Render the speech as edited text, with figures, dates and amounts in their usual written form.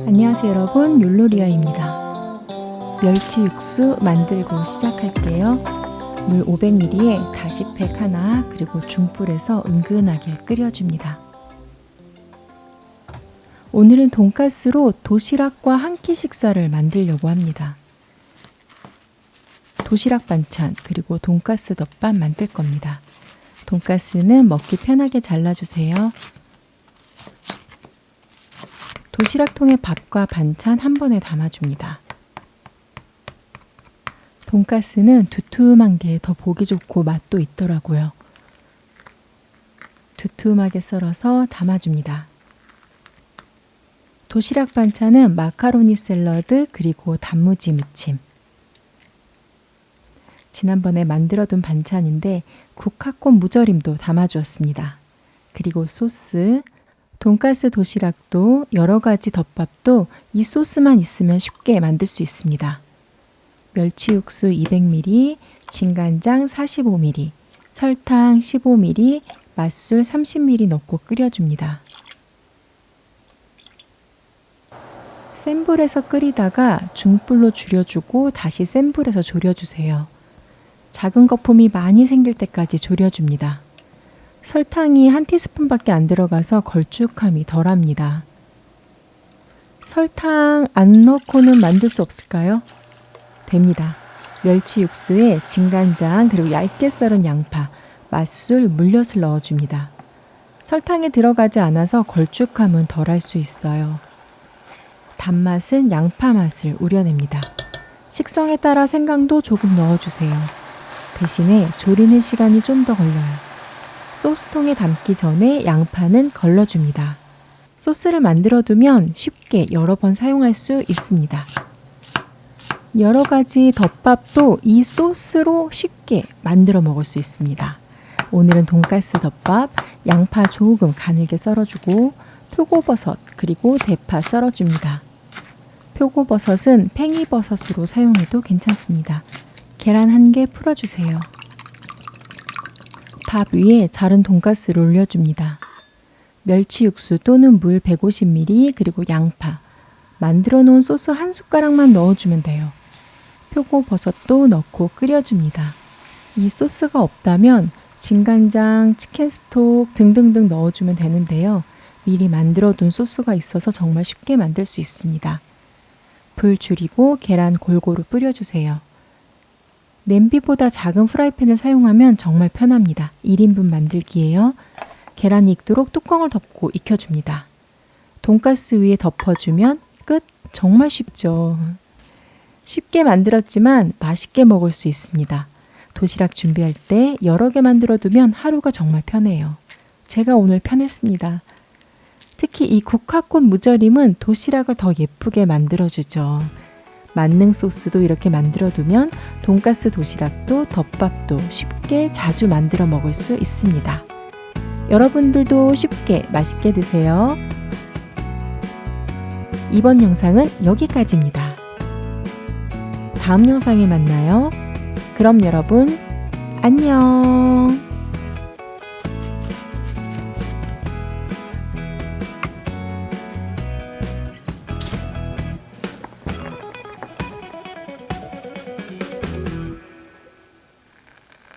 안녕하세요 여러분, 율로리아입니다. 멸치 육수 만들고 시작할게요. 물 500ml에 다시팩 하나, 그리고 중불에서 은근하게 끓여줍니다. 오늘은 돈가스로 도시락과 한 끼 식사를 만들려고 합니다. 도시락 반찬 그리고 돈가스 덮밥 만들 겁니다. 돈가스는 먹기 편하게 잘라주세요. 도시락통에 밥과 반찬 한 번에 담아줍니다. 돈가스는 두툼한 게 더 보기 좋고 맛도 있더라고요. 두툼하게 썰어서 담아줍니다. 도시락 반찬은 마카로니 샐러드 그리고 단무지 무침. 지난번에 만들어둔 반찬인데 국화꽃 무절임도 담아주었습니다. 그리고 소스, 돈가스 도시락도 여러가지 덮밥도 이 소스만 있으면 쉽게 만들 수 있습니다. 멸치 육수 200ml, 진간장 45ml, 설탕 15ml, 맛술 30ml 넣고 끓여줍니다. 센 불에서 끓이다가 중불로 줄여주고 다시 센 불에서 졸여주세요. 작은 거품이 많이 생길 때까지 졸여줍니다. 설탕이 한 티스푼밖에 안 들어가서 걸쭉함이 덜합니다. 설탕 안 넣고는 만들 수 없을까요? 됩니다. 멸치 육수에 진간장 그리고 얇게 썰은 양파, 맛술, 물엿을 넣어줍니다. 설탕이 들어가지 않아서 걸쭉함은 덜할 수 있어요. 단맛은 양파 맛을 우려냅니다. 식성에 따라 생강도 조금 넣어주세요. 대신에 조리는 시간이 좀 더 걸려요. 소스통에 담기 전에 양파는 걸러줍니다. 소스를 만들어두면 쉽게 여러 번 사용할 수 있습니다. 여러 가지 덮밥도 이 소스로 쉽게 만들어 먹을 수 있습니다. 오늘은 돈가스 덮밥, 양파 조금 가늘게 썰어주고 표고버섯 그리고 대파 썰어줍니다. 표고버섯은 팽이버섯으로 사용해도 괜찮습니다. 계란 1개 풀어주세요. 밥 위에 자른 돈가스를 올려줍니다. 멸치 육수 또는 물 150ml 그리고 양파, 만들어 놓은 소스 한 숟가락만 넣어주면 돼요. 표고버섯도 넣고 끓여줍니다. 이 소스가 없다면 진간장, 치킨 스톡 등등등 넣어주면 되는데요. 미리 만들어둔 소스가 있어서 정말 쉽게 만들 수 있습니다. 불 줄이고 계란 골고루 뿌려주세요. 냄비보다 작은 프라이팬을 사용하면 정말 편합니다. 1인분 만들기예요. 계란이 익도록 뚜껑을 덮고 익혀줍니다. 돈가스 위에 덮어주면 끝! 정말 쉽죠. 쉽게 만들었지만 맛있게 먹을 수 있습니다. 도시락 준비할 때 여러 개 만들어두면 하루가 정말 편해요. 제가 오늘 편했습니다. 특히 이 국화꽃 무절임은 도시락을 더 예쁘게 만들어주죠. 만능 소스도 이렇게 만들어두면 돈가스 도시락도 덮밥도 쉽게 자주 만들어 먹을 수 있습니다. 여러분들도 쉽게 맛있게 드세요. 이번 영상은 여기까지입니다. 다음 영상에 만나요. 그럼 여러분 안녕.